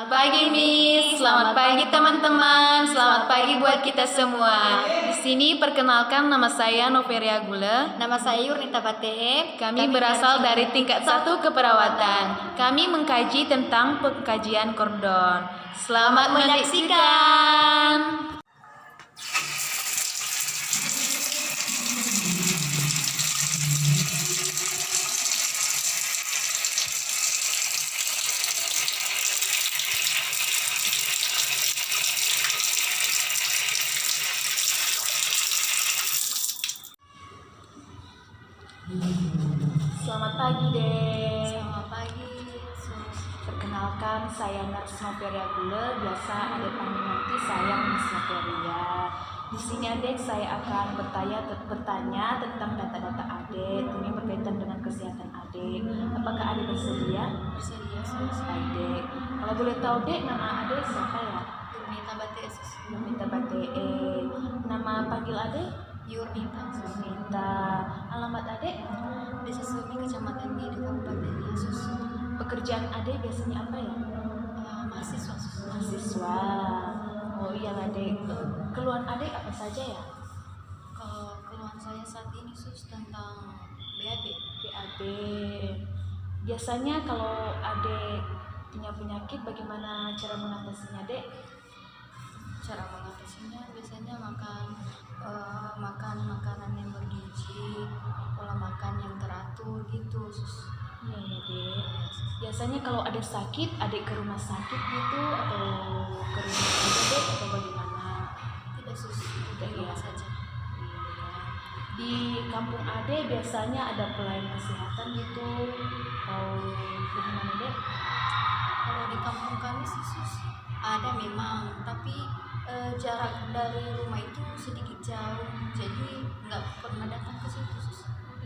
Selamat pagi Miss, selamat pagi teman-teman, selamat pagi buat kita semua. Di sini perkenalkan, nama saya Noveria Gule. Nama saya Yurnita Batehe. Kami berasal dari tingkat 1 keperawatan. Kami mengkaji tentang pengkajian kordon. Selamat menyaksikan. Selamat pagi Dek. Selamat pagi. Perkenalkan, saya Nurse Noveria Gule, biasa Adek panggil nanti saya Miss Noveria. Di sini Adek saya akan bertanya tentang data-data Adek, ini berkaitan dengan kesehatan Adek. Apakah Adek bersedia? Bersedia. Baik Dek. Kalau boleh tahu Dek, nama Adek siapa ya? Yurnita Batehe. Yurnita Batehe. Nama panggil Adek? Yurnita. Yurnita. Alamat Adek? Desa Sumi, Kecamatan Gede, Kabupaten Yesus. Pekerjaan Adek biasanya apa ya? Mahasiswa. Mahasiswa. Oh iya Adek. Keluhan Adek apa saja ya? Kalau keluhan saya saat ini tentang BAB. BAB. Biasanya kalau Adek punya penyakit, bagaimana cara mengatasinya Dek? Cara mengatasinya biasanya makan makanan yang bergizi, pola makan yang teratur gitu. Iya ya Dek. Biasanya kalau Adek sakit, Adek ke rumah sakit gitu atau ke rumah saja Dek atau bagaimana? Tidak di rumah saja. Di kampung Adek biasanya ada pelayan kesehatan gitu atau bagaimana Dek? Kalau di kampung kami ada memang, tapi jarak dari rumah itu sedikit jauh, jadi nggak pernah datang ke situ.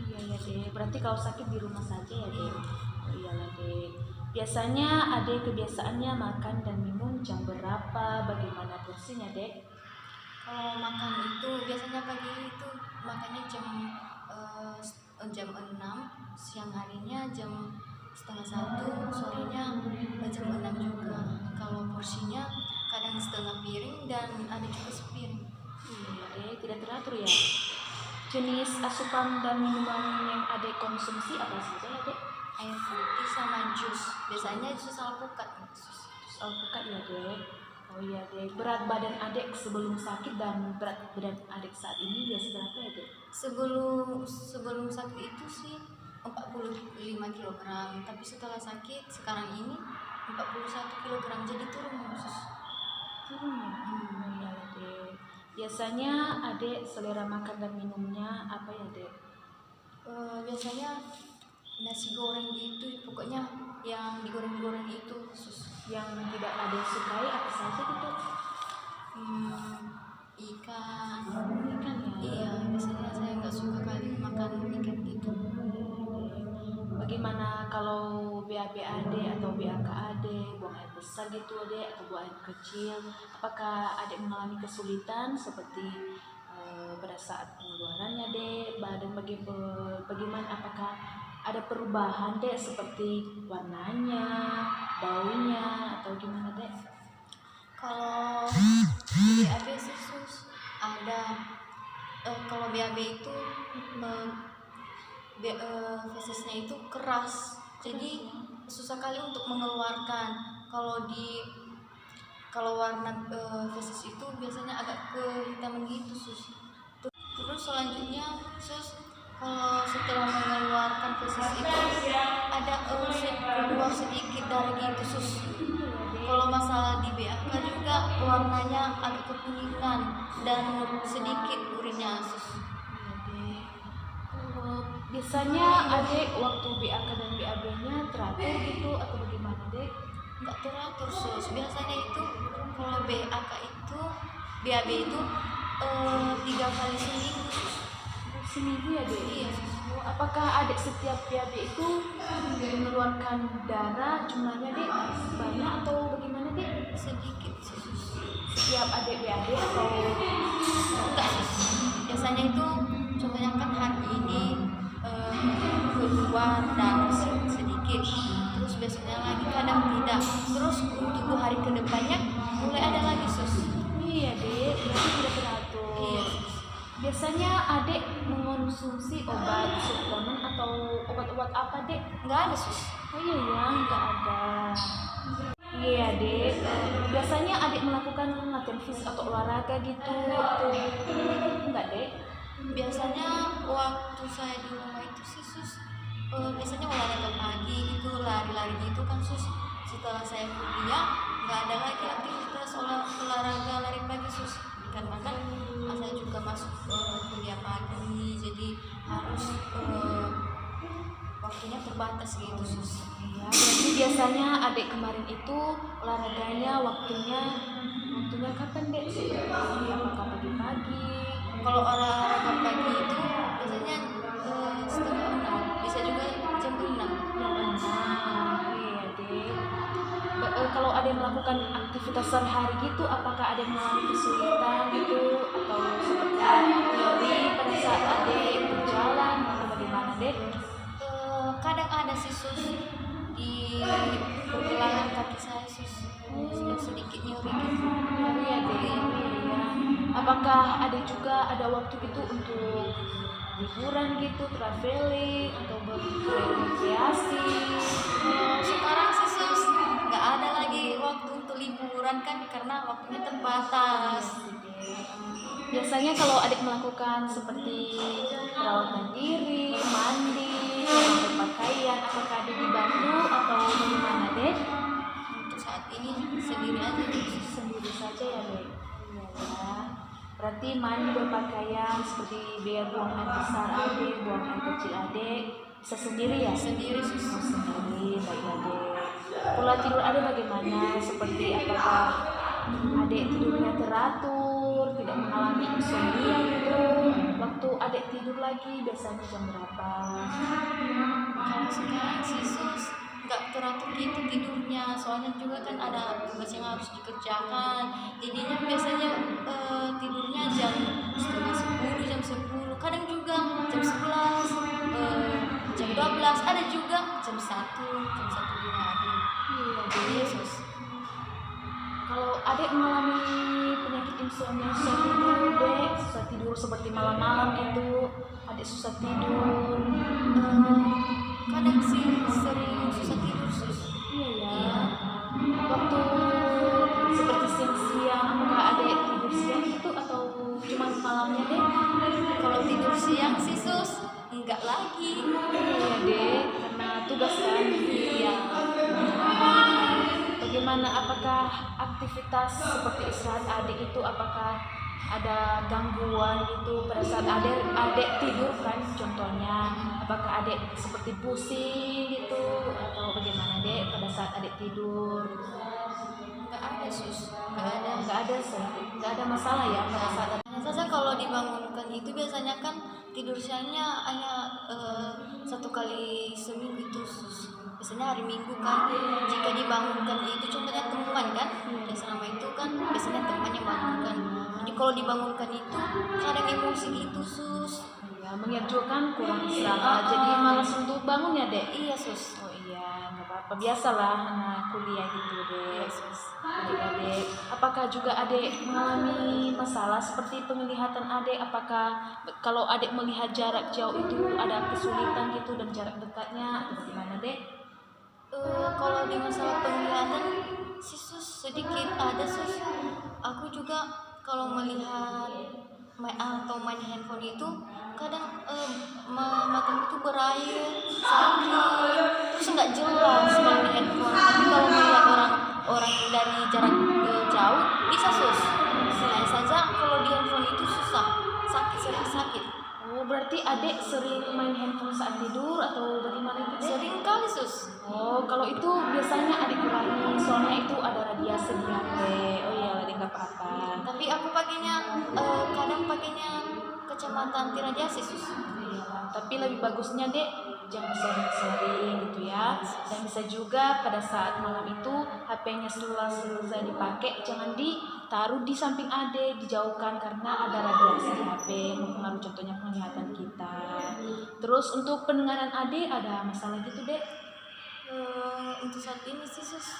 Iya ya Dek, berarti kalau sakit di rumah saja ya Dek. Oh iyalah Dek. Biasanya Adek kebiasaannya makan dan minum jam berapa? Bagaimana porsinya Dek? Kalau makan itu biasanya pagi itu makannya jam 6, siang harinya jam setengah 1, sorenya jam 6 juga. Kalau porsinya kadang setengah piring dan ada juga sepiring. Iya Dek, tidak teratur ya. Jenis asupan dan minuman yang Adek konsumsi apa saja ya Dek? Air putih sama jus, biasanya jus alpukat. Jus alpukat ya Dek. Oh iya Dek, berat badan Adek sebelum sakit dan berat badan Adek saat ini biasa berapa ya Dek? Sebelum sakit itu 45 kg, tapi setelah sakit sekarang ini 41 kg, jadi turun khusus. Turun ya? Iya Dek. Biasanya Adek selera makan dan minumnya apa ya Dek? Biasanya nasi goreng gitu, pokoknya yang digoreng-goreng itu khusus. Yang tidak Adek sukai apa saja gitu? Ikan Ikan ya? Iya, biasanya saya nggak suka kali makan ikan gitu. Bagaimana kalau BAB Adek atau BAK Adek, buang air besar gitu Adek atau buang air kecil? Apakah Adek mengalami kesulitan seperti pada saat pengeluarannya Dek? Badan bagaimana? Apakah ada perubahan Dek seperti warnanya, baunya atau gimana Dek? Kalau BAB ada. Kalau BAB itu fesesnya itu keras, jadi susah kali untuk mengeluarkan. Kalau warna feses itu biasanya agak kehitaman gitu Terus selanjutnya kalau setelah mengeluarkan feses itu ada keluar sedikit darah gitu Kalau masalah di BAK juga warnanya agak kekuningan dan sedikit urinnya Biasanya Adek waktu BAK dan BAB-nya teratur gitu atau bagaimana Dek? Nggak teratur biasanya itu kalau BAB itu 3 kali seminggu. Seminggu ya Dek? Iya. Apakah Adek setiap BAB itu mengeluarkan darah jumlahnya Dek banyak atau bagaimana Dek? Sedikit Setiap Adek BAB atau enggak biasanya itu contohnya kan hari ini keluar darah sedikit, terus biasanya lagi kadang kadang tidak. Terus untuk 2 hari ke depannya mulai ada lagi sus. Iya dek, berarti tidak teratur. Iya. Biasanya adek mengonsumsi obat suplemen atau obat-obat apa dek? Nggak ada sus. Oh iya ya, nggak ada. Iya dek, biasanya adek melakukan latihan fisik atau olahraga gitu atau enggak dek? Biasanya waktu saya di rumah itu sih sus, biasanya olahraga pagi gitu, lari-lari gitu kan sus. Setelah saya kuliah nggak ada lagi aktivitas olahraga lari pagi sus, karena kan saya juga masuk kuliah pagi, jadi harus waktunya terbatas gitu sus. Ya, berarti biasanya adek kemarin itu olahraganya waktunya kapan dek? Seperti apakah pagi-pagi? Kalau olahraga pagi itu biasanya setengah 6, bisa juga jam 6. Iya dek. Kalau ada yang melakukan aktivitas sehari gitu, apakah ada yang mengalami kesulitan gitu atau seperti nyeri pada saat ada berjalan atau bagaimana dek? Kadang ada sih sus di pergelangan kaki saya sus, sedikit nyeri gitu. Nyeri ya dek. Iya. Apakah ada juga ada waktu gitu untuk liburan gitu, traveling atau berrekreasi? Sekarang sih sus nggak ada lagi waktu untuk liburan kan, karena waktunya terbatas. Biasanya kalau adik melakukan seperti perawatan diri, mandi, berpakaian, apakah adik dibantu atau bagaimana dek? Untuk saat ini sendiri aja sus. Sendiri saja ya dek. Iya ya. Berarti mandi berpakaian seperti biar buang air besar adik, buang air kecil adik bisa sendiri ya? Sendiri sus. Oh, sendiri, baik adik. Pola tidur adik bagaimana? Seperti apakah adik tidurnya teratur, tidak mengalami insomnia gitu? Waktu adik tidur lagi biasanya jam berapa? Kalau sekarang sih sus nggak teratur gitu tidurnya, soalnya juga kan ada tugas yang harus dikerjakan, jadinya biasanya tidurnya jam setengah 10, jam 10, kadang juga jam 11, jam 12, ada juga jam 1 dini hari. Iya sus. Kalau adik mengalami penyakit insomnia, susah tidur dek, susah tidur seperti malam-malam itu, adik susah tidur. Kadang sih sering susah tidur sus. Iya ya. Waktu seperti siang-siang, apakah adik tidur siang itu atau cuma malamnya dek? Kalau tidur siang sih sus enggak lagi. Iya dek, karena tugas kan. Iya. Bagaimana, apakah aktivitas seperti istirahat adik itu apakah ada gangguan gitu pada saat adik tidur kan contohnya, apakah adik seperti pusing gitu atau bagaimana dek pada saat adik tidur? Enggak ada sus. Nggak ada masalah ya pada saat Hanya saja kalau dibangunkan itu biasanya kan tidur siangnya hanya 1 kali seminggu itu sus. Biasanya hari Minggu kan, jika dibangunkan itu contohnya teman kan, dan selama itu kan biasanya teman yang bangunkan. Jadi kalau dibangunkan itu kadang emosi gitu sus. ya mengerjakan kurang istirahat jadi malas untuk bangun ya dek? Iya sus. Oh iya, nggak apa-apa, biasalah anak kuliah gitu dek. Iya sus. Adik-adik, apakah juga adik mengalami masalah seperti penglihatan adik? Apakah kalau adik melihat jarak jauh itu ada kesulitan gitu dan jarak dekatnya atau bagaimana dek? Kalau di masalah penglihatan sih sus sedikit ada sus. Aku juga kalau melihat atau main handphone itu kadang mataku itu berair, sakit, terus nggak jelas kalau di handphone. Tapi kalau melihat orang dari jarak jauh bisa sus. Hanya saja kalau di handphone itu susah, sering sakit. Oh, berarti adik sering main handphone saat tidur atau bagaimana itu dek? Sering kali sus. Oh, kalau itu biasanya adik kurangi, soalnya itu ada radiasi di HP. Oh iya, adik nggak apa-apa. Tapi aku kadang pakainya kacamata anti radiasi sus. Iya, tapi lebih bagusnya dek jangan sering-sering gitu ya. Dan bisa juga pada saat malam itu HP-nya selesai dipakai jangan ditaruh di samping adek, dijauhkan karena ada radiasi di HP yang mempengaruhi contohnya penglihatan kita. Terus untuk pendengaran adek ada masalah gitu dek? Untuk saat ini sih sus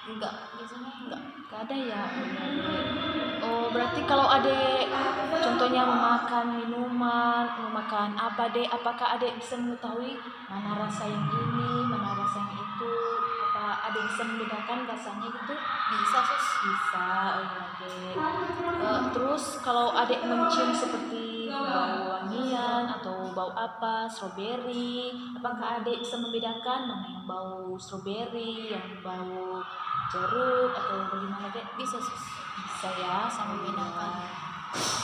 enggak, biasanya enggak. Gak ada ya. Oh berarti kalau adek contohnya memakan minuman, memakan apa dek, apakah adek bisa mengetahui mana rasa yang ini, mana rasa yang itu? Apa adek bisa membedakan rasanya gitu? Bisa sus. Bisa, oh iya dek. Terus kalau adek mencium seperti bau wangian atau bau apa, stroberi, apakah adek bisa membedakan mana yang bau stroberi, yang bau jeruk atau bagaimana dek? Bisa sus. Bisa ya, Bisa membedakan.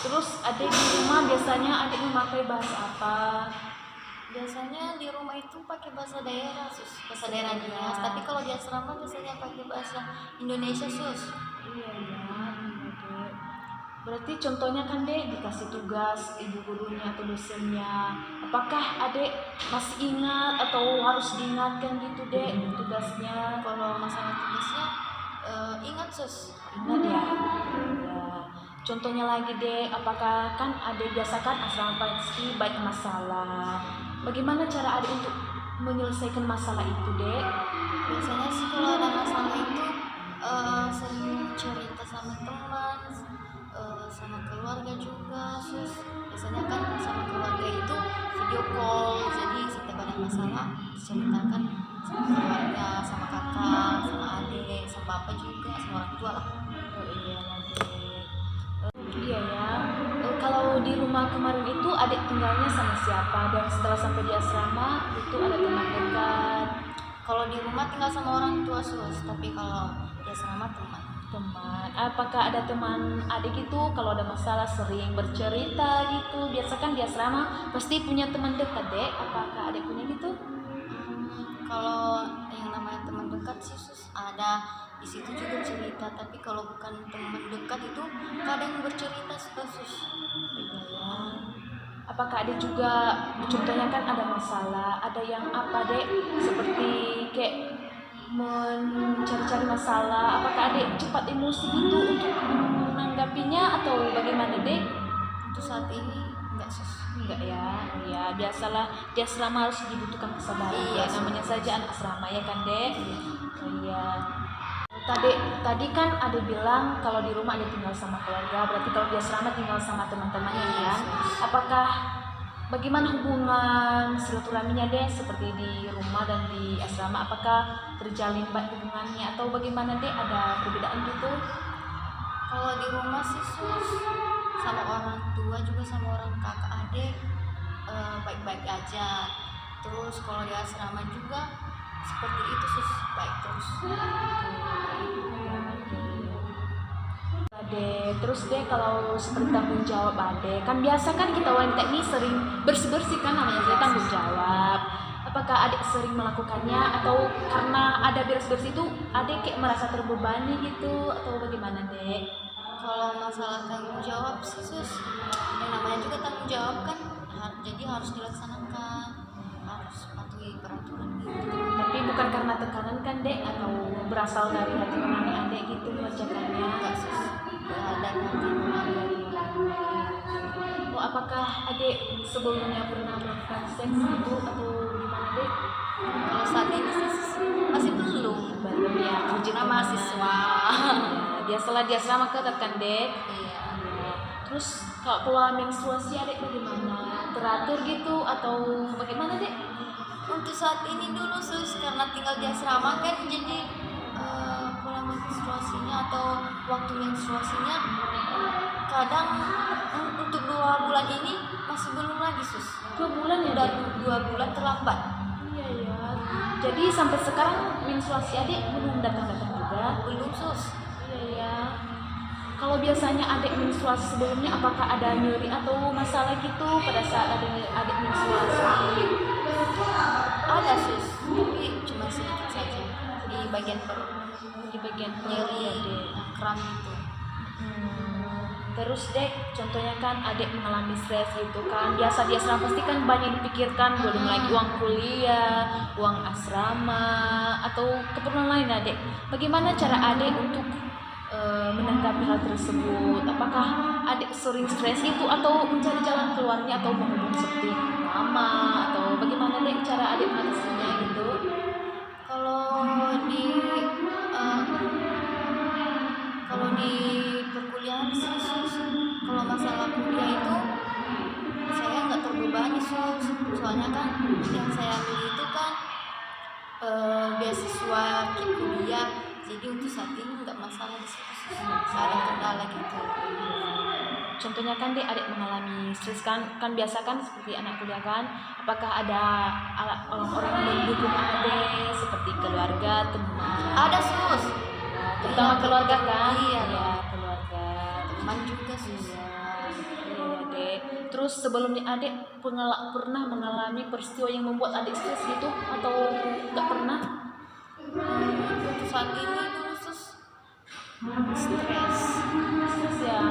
Terus adek di rumah biasanya adek memakai bahasa apa? Biasanya di rumah itu pakai bahasa daerah sus, bahasa daerah Nias. Tapi kalau di asrama biasanya pakai bahasa Indonesia sus. Iya ya, dek. Berarti contohnya kan dek dikasih tugas ibu gurunya atau dosennya, apakah adek masih ingat atau harus diingatkan gitu dek tugasnya? Kalau masalah tugasnya ingat sus. Ingat ya. Ya. Contohnya lagi dek, apakah kan adek biasakan asrama pasti banyak masalah. Bagaimana cara adek untuk menyelesaikan masalah itu dek? Biasanya sih kalau ada masalah itu sering cerita sama teman, sama keluarga juga sus. Biasanya kan sama keluarga itu video call, jadi setiap ada masalah diceritakan sama keluarga, sama kakak, sama adik, sama bapak juga, sama orang tua lah. Oh iya dek. Iya ya. Kalau di rumah kemarin itu adek tinggalnya sama siapa? Dan setelah sampai di asrama itu ada teman dekat. Kalau di rumah tinggal sama orang tua sus, tapi kalau di asrama teman. Teman, apakah ada teman adik itu kalau ada masalah sering bercerita gitu? Biasa kan di asrama pasti punya teman dekat dek. Apakah adik punya gitu? Kalau yang namanya teman dekat sih sus ada di situ juga cerita, tapi kalau bukan teman dekat itu kadang bercerita sus. Iya ya. Apakah ada juga contohnya kan ada masalah, ada yang apa dek seperti kayak mencari-cari masalah, apakah adek cepat emosi gitu untuk menanggapinya atau bagaimana dek? Untuk saat ini enggak sus. Enggak ya, ya biasalah di asrama harus dibutuhkan kesabaran Iya, ya, namanya saja anak asrama ya kan dek? Oh, iya. Tadi kan ada bilang kalau di rumah ada tinggal sama keluarga, berarti kalau di asrama tinggal sama teman-temannya kan? Apakah bagaimana hubungan silaturahminya deh seperti di rumah dan di asrama? Apakah terjalin baik hubungannya atau bagaimana deh? Ada perbedaan gitu? Kalau di rumah sih sus sama orang tua juga sama orang kakak adik baik-baik aja. Terus kalau di asrama juga seperti itu sus, baik terus. Ade, terus deh kalau seperti tanggung jawab ade, kan biasa kan kita wanita ini sering bersih-bersih kan namanya saya tanggung jawab. Apakah adik sering melakukannya atau karena ada beres-bersih itu adik kayak merasa terbebani gitu atau bagaimana dek? Kalau masalah tanggung jawab sih sus, yang namanya juga tanggung jawab kan, jadi harus dilaksanakan, harus patuhi peraturan gitu. Tapi bukan karena tekanan kan dek atau berasal dari hati nurani adek gitu mengerjakannya? Enggak sus, dari hati nurani. Oh, apakah adek sebelumnya pernah melakukan seks gitu atau gimana dek? Kalau saat ini sih sus, masih belum. Belum ya, uji Karena mahasiswa. Ya, biasalah dia selama ketat kan dek. Iya. Terus kalau pola menstruasi adek bagaimana? Teratur gitu atau bagaimana dek? Untuk saat ini dulu sus, karena tinggal di asrama kan jadi pola menstruasinya atau waktu menstruasinya kadang untuk 2 bulan ini masih belum lagi sus. 2 bulan ya Udah dek? 2 bulan terlambat. Iya ya. Jadi sampai sekarang menstruasi adek belum datang-datang juga? Belum sus. Iya ya. Kalau biasanya adik menstruasi sebelumnya apakah ada nyeri atau masalah gitu pada saat ada adik menstruasi? Ada sus, tapi cuma sedikit saja di bagian perut, Di bagian nyeri, ya dek. kram gitu. Terus dek, contohnya kan adik mengalami stres gitu kan. Biasa di asrama pasti kan banyak dipikirkan, belum lagi uang kuliah, uang asrama atau keperluan lain adik. Bagaimana cara adik untuk menanggapi hal tersebut? Apakah adik sering stres itu atau mencari jalan keluarnya atau menghubungi seperti mama atau bagaimana dek cara adik mengatasinya gitu? Kalau Kalau di eh, kalau di perkuliahan sih sus, kalau masalah kuliah itu saya nggak terbebani sus, soalnya kan yang saya ambil itu kan beasiswa kuliah, jadi untuk saat ini nggak masalah di situ sus, nggak ada kendala gitu. Contohnya kan dek adik mengalami stres kan biasa kan seperti anak kuliah kan, apakah ada orang-orang yang mendukung adik seperti keluarga, teman? Ada sus, Terutama iya, keluarga kan? iya, Ya, keluarga. teman juga sus. Iya, Dek. Terus sebelumnya adik pernah mengalami peristiwa yang membuat adik stres gitu atau nggak pernah? Untuk saat ini dulu sus stres. Stres ya.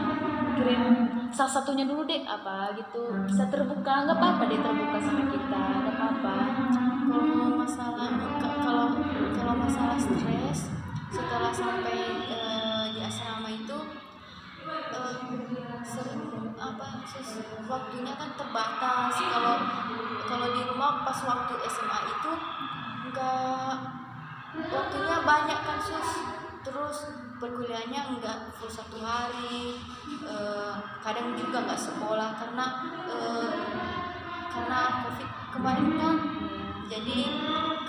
Kirim salah satunya dulu dek apa gitu, bisa terbuka, nggak apa-apa deh terbuka sama kita, nggak apa-apa. Kalau masalah kalau masalah stres setelah sampai di asrama itu sering waktunya kan terbatas. Kalau di rumah pas waktu SMA itu enggak, waktunya banyak kan sus, terus perkuliahannya enggak full 1 hari, kadang juga enggak sekolah karena COVID kemarin kan, jadi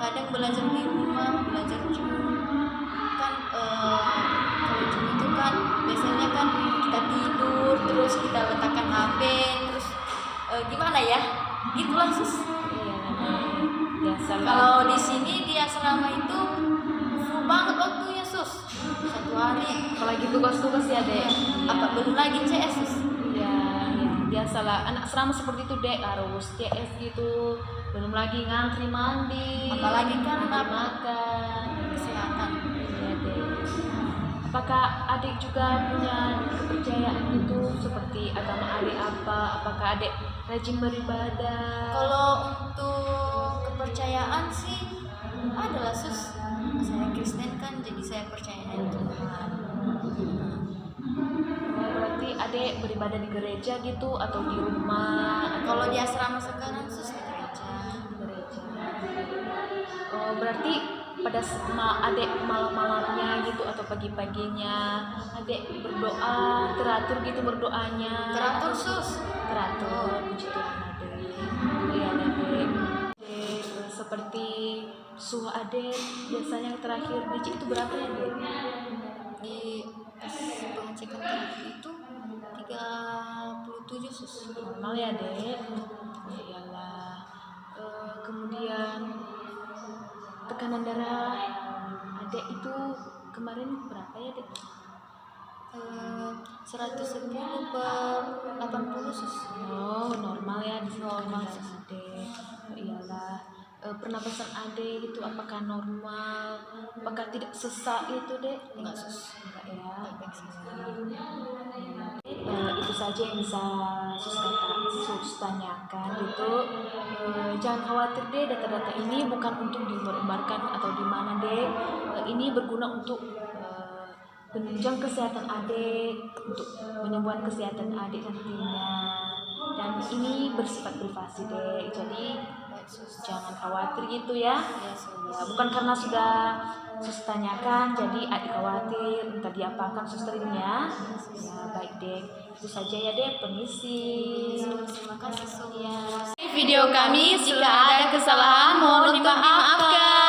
kadang belajar di rumah, belajar Zoom kan. Kalau Zoom itu kan biasanya kan kita tidur terus kita letakkan HP terus gimana ya, gitulah sus. Iya, biasa Kalau di sini di asrama itu full banget waktunya sus, 1 hari. apalagi tugas-tugas ya dek. Apa belum lagi CS sus. Ya, biasalah anak asrama seperti itu dek, harus CS gitu, belum lagi ngantri mandi, Apalagi kan ngantri makan. kesehatan. Iya dek. Apakah adik juga punya kepercayaan gitu seperti agama adik apa? Apakah adik rajin beribadah? Kalau untuk kepercayaan sih adalah sus, saya Kristen kan, jadi saya percaya Tuhan. Berarti adik beribadah di gereja gitu atau di rumah? Kalau di asrama sekarang sus di gereja. Gereja. Oh, berarti pada adik malam-malamnya gitu atau pagi-paginya adik berdoa teratur gitu berdoanya? Teratur sus. Teratur, puji Tuhan adik. Iya adik. Adik, seperti suhu adik biasanya terakhir biji itu berapa ya dek? Di pas pengecekan terakhir itu 37 sus. Normal ya dek. Iyalah. Kemudian tekanan darah adek itu kemarin berapa ya dek? 110 per 80 sus. Oh, normal ya di sini Normal, tekanan darah adek. Iyalah. Pernapasan adek itu apakah normal? Apakah tidak sesak itu dek? Enggak sus. Enggak ya. Baik-baik saja. Itu saja yang bisa sus tanyakan gitu. Jangan khawatir deh, data-data ini bukan untuk diumbar-umbarkan atau di mana deh. Ini berguna untuk penunjang kesehatan adik, untuk penyembuhan kesehatan adik nantinya. Dan ini bersifat privasi deh, jadi jangan khawatir gitu ya. Ya, bukan karena sudah sus tanyakan jadi adik khawatir entah diapakan susternya. Ya baik deh, itu saja ya deh, permisi. Terima kasih sus. Ya. Video kami, jika ada kesalahan mohon dimaafkan.